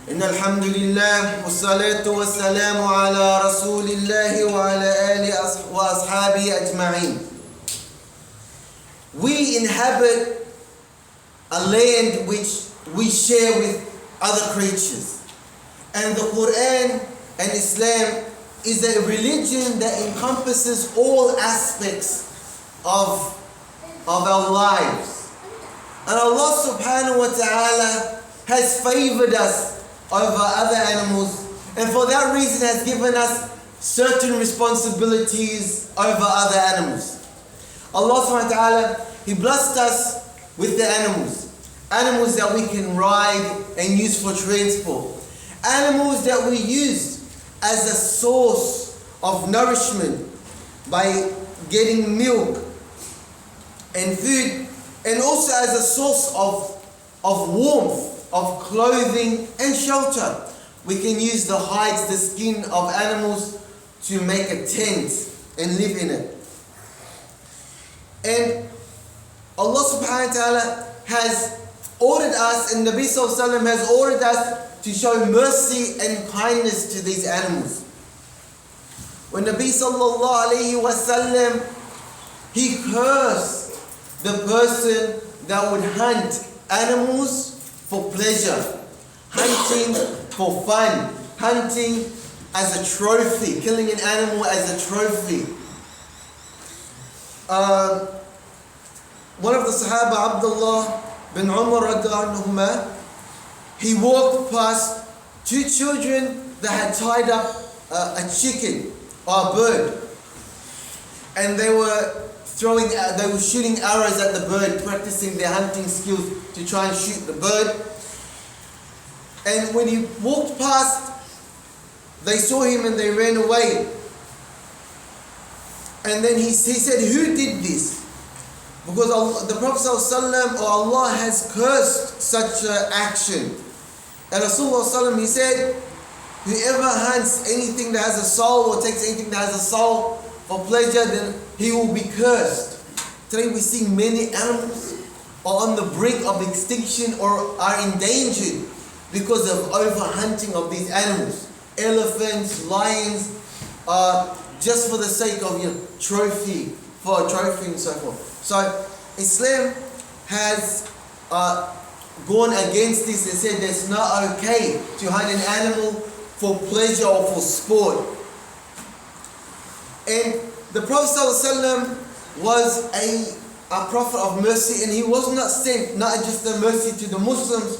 إن الحمد لله والصلاة والسلام على رسول الله وعلى آله وأصحابه أجمعين. We inhabit a land which we share with other creatures. And the Quran and Islam is a religion that encompasses all aspects of our lives. And Allah subhanahu wa ta'ala has favored us over other animals, and for that reason has given us certain responsibilities over other animals. Allah subhanahu wa ta'ala, He blessed us with the animals that we can ride and use for transport, animals that we use as a source of nourishment by getting milk and food, and also as a source of warmth, of clothing and shelter. We can use the hides, the skin of animals to make a tent and live in it. And Allah subhanahu wa ta'ala has ordered us, and Nabi sallallahu alayhi wa sallam has ordered us to show mercy and kindness to these animals. When Nabi sallallahu alayhi wa sallam, he cursed the person that would hunt animals for pleasure, hunting for fun, hunting as a trophy, killing an animal as a trophy. One of the Sahaba, Abdullah bin Umar radiallahu anhuma, he walked past two children that had tied up a chicken or a bird, and they were shooting arrows at the bird, practicing their hunting skills to try and shoot the bird. And when he walked past, they saw him and they ran away. And then he said, "Who did this?" Because the Prophet ﷺ or Allah has cursed such action. And Rasulullah ﷺ, he said, "Whoever hunts anything that has a soul or takes anything that has a soul for pleasure, then he will be cursed." Today we see many animals are on the brink of extinction or are endangered because of overhunting of these animals. Elephants, lions, just for the sake of trophy, for a trophy and so forth. So Islam has gone against this and said that it's not okay to hunt an animal for pleasure or for sport. And the Prophet ﷺ was a prophet of mercy, and he was not sent not just a mercy to the Muslims,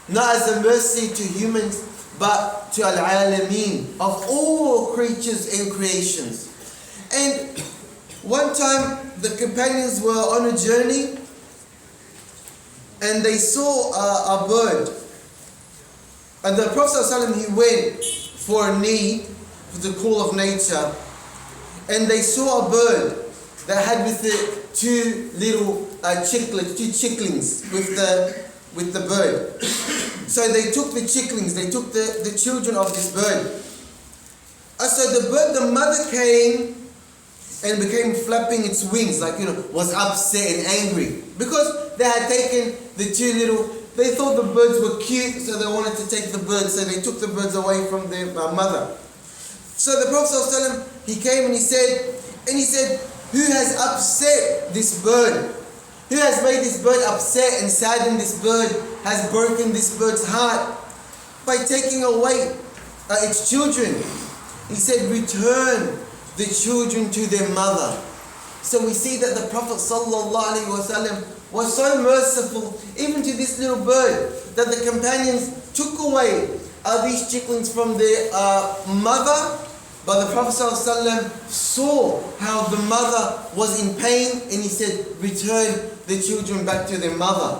not as a mercy to humans, but to al-alameen, of all creatures and creations. And one time the companions were on a journey and they saw a bird. And the Prophet ﷺ, he went for a need, for the call of nature. And they saw a bird that had with it two little chicklings with the bird. So they took the chicklings, they took the children of this bird. So the mother came and became flapping its wings, was upset and angry. Because they had taken the two they thought the birds were cute, so they wanted to take the birds, so they took the birds away from their mother. So the Prophet ﷺ, he came and he said, "Who has upset this bird? Who has made this bird upset and saddened this bird, has broken this bird's heart by taking away its children?" He said, "Return the children to their mother." So we see that the Prophet ﷺ was so merciful even to this little bird that the companions took away these chicklings from their mother. But the Prophet ﷺ saw how the mother was in pain, and he said, "Return the children back to their mother."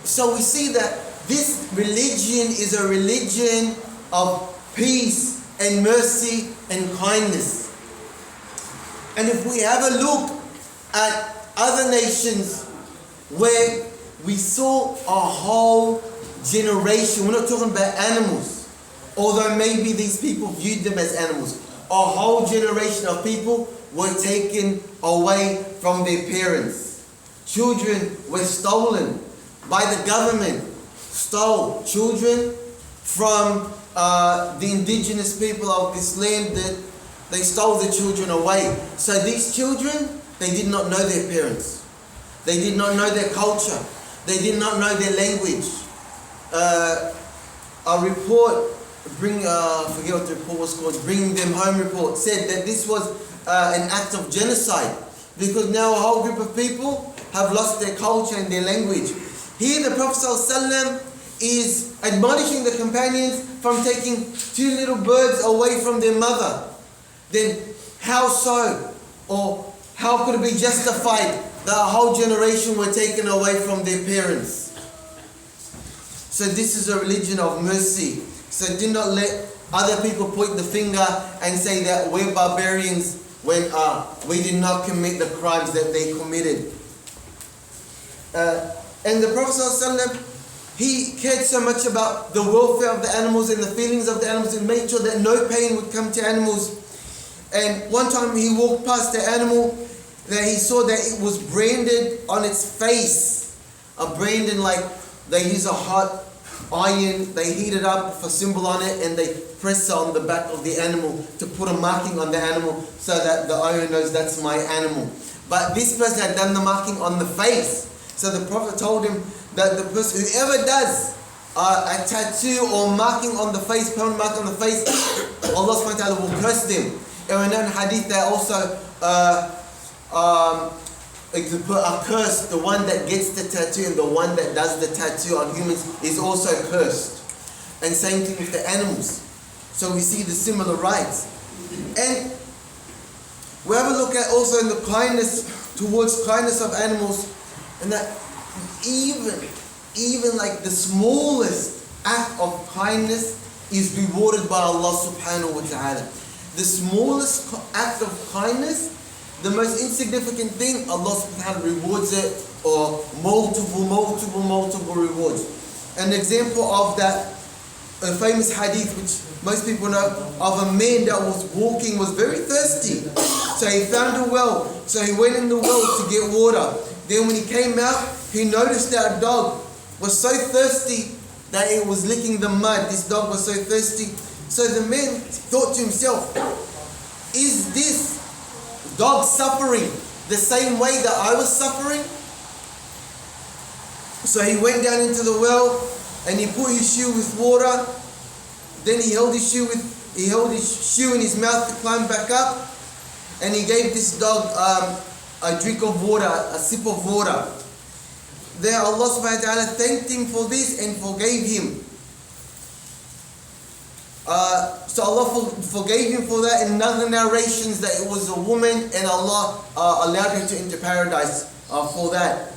So we see that this religion is a religion of peace and mercy and kindness. And if we have a look at other nations where we saw a whole generation, we're not talking about animals, although maybe these people viewed them as animals, a whole generation of people were taken away from their parents. Children were stolen by the government. stole children from the indigenous people of this land, that they stole the children away. So these children, they did not know their parents. They did not know their culture. They did not know their language. A report, I forget what the report was called, Bring Them Home report, said that this was an act of genocide, because now a whole group of people have lost their culture and their language. Here the Prophet ﷺ is admonishing the companions from taking two little birds away from their mother. Then how so? Or how could it be justified that a whole generation were taken away from their parents? So this is a religion of mercy. So do not let other people point the finger and say that we're barbarians when we did not commit the crimes that they committed. And the Prophet ﷺ, he cared so much about the welfare of the animals and the feelings of the animals, and made sure that no pain would come to animals. And one time he walked past the animal that he saw that it was branded on its face. Branded, like they use a hot iron, they heat it up for symbol on it, and they press it on the back of the animal to put a marking on the animal so that the owner knows that's my animal. But this person had done the marking on the face. So the Prophet told him that the person, whoever does a tattoo or marking on the face, permanent mark on the face, Allah subhanahu wa ta'ala will curse them. And in hadith they also put a curse, the one that gets the tattoo and the one that does the tattoo on humans is also cursed. And same thing with the animals. So we see the similar rights. And we have a look at also in the towards kindness of animals, and that even like the smallest act of kindness is rewarded by Allah subhanahu wa ta'ala. The smallest act of kindness, the most insignificant thing, Allah subhanahu wa ta'ala rewards it, or multiple rewards. An example of that, a famous hadith which most people know, of a man that was walking, was very thirsty. So he found a well. So he went in the well to get water. Then when he came out, he noticed that a dog was so thirsty that it was licking the mud. This dog was so thirsty. So the man thought to himself, is this dog suffering the same way that I was suffering? So he went down into the well and he put his shoe with water. Then he held his shoe in his mouth to climb back up, and he gave this dog a drink of water, a sip of water. There Allah subhanahu wa ta'ala thanked him for this and forgave him. So Allah forgave him for that. In other narrations that it was a woman, and Allah allowed her to enter paradise for that.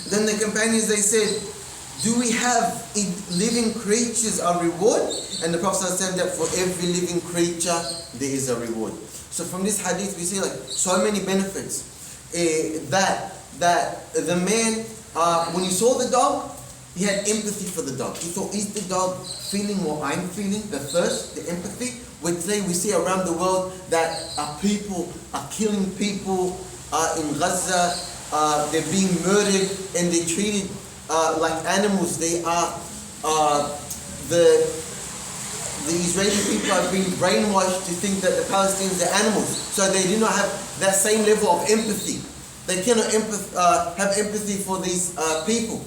Then the companions, they said, do we have in living creatures a reward? And the Prophet said that for every living creature there is a reward. So from this hadith we see like so many benefits. That the man, when he saw the dog, he had empathy for the dog. He thought, is the dog feeling what I'm feeling? The thirst, the empathy. When today we see around the world that people are killing people in Gaza, they're being murdered and they're treated like animals. They are the Israeli people have been brainwashed to think that the Palestinians are animals. So they do not have that same level of empathy. They cannot have empathy for these people.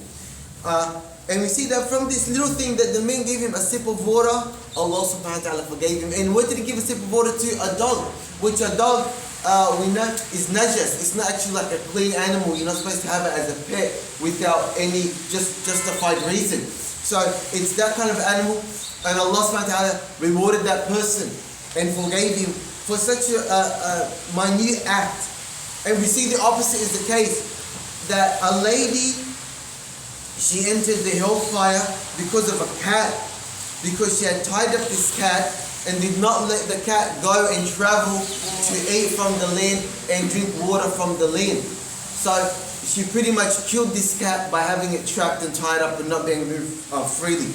And we see that from this little thing that the man gave him a sip of water, Allah subhanahu wa ta'ala forgave him. And what did he give a sip of water to? A dog. Which a dog, we know, is najas. It's not actually like a clean animal. You're not supposed to have it as a pet without any justified reason. So it's that kind of animal. And Allah subhanahu wa ta'ala rewarded that person and forgave him for such a minute act. And we see the opposite is the case. That a lady, she entered the hellfire because of a cat. Because she had tied up this cat and did not let the cat go and travel to eat from the land and drink water from the land. So she pretty much killed this cat by having it trapped and tied up and not being moved freely.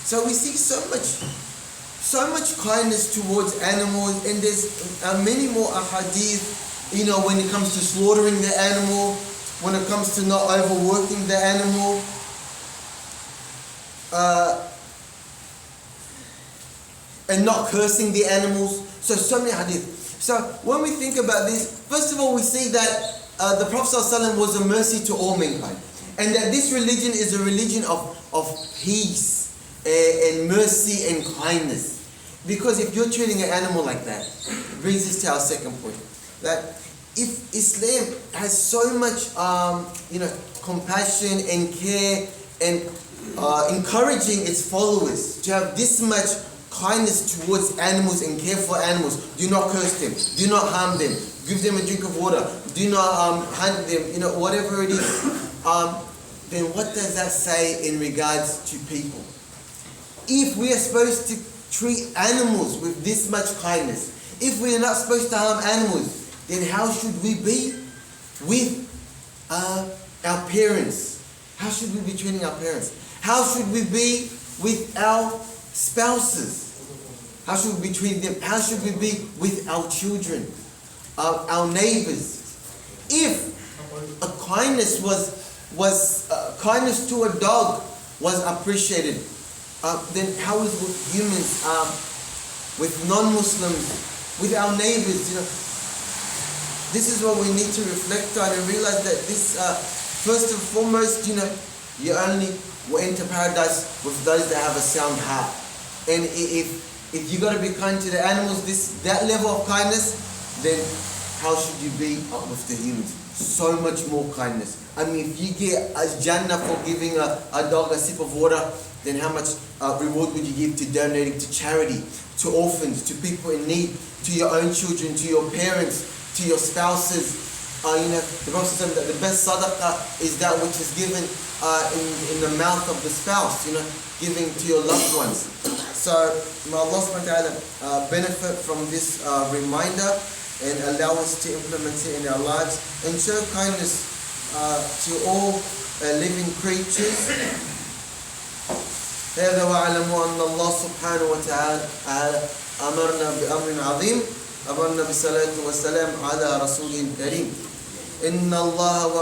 So we see so much kindness towards animals, and there's many more ahadith, when it comes to slaughtering the animal, when it comes to not overworking the animal. and not cursing the animals. So many hadith. So when we think about this, first of all, we see that the Prophet ﷺ was a mercy to all mankind, and that this religion is a religion of peace and mercy and kindness. Because if you're treating an animal like that, it brings us to our second point, that if Islam has so much compassion and care and encouraging its followers to have this much kindness towards animals and care for animals, do not curse them, do not harm them, give them a drink of water, do not hunt them, whatever it is, then what does that say in regards to people? If we are supposed to treat animals with this much kindness, if we are not supposed to harm animals, then how should we be with our parents? How should we be treating our parents? How should we be with our spouses? How should we be treating them? How should we be with our children, our neighbors? If a kindness kindness to a dog was appreciated, then how is it with humans, with non-Muslims, with our neighbors? This is what we need to reflect on and realize that this, first and foremost, you only will enter paradise with those that have a sound heart. And if you got to be kind to the animals, that level of kindness, then how should you be with the humans? So much more kindness. I mean, if you get a Jannah for giving a dog a sip of water, then how much reward would you give to donating to charity, to orphans, to people in need, to your own children, to your parents, to your spouses? The Prophet said that the best sadaqah is that which is given in the mouth of the spouse, giving to your loved ones. So may Allah subhanahu wa ta'ala benefit from this reminder and allow us to implement it in our lives and show kindness to all living creatures. هذا واعلموا أن الله سبحانه وتعالى أمرنا بأمر عظيم، أمرنا بالصلاة والسلام على رسوله الكريم. إن الله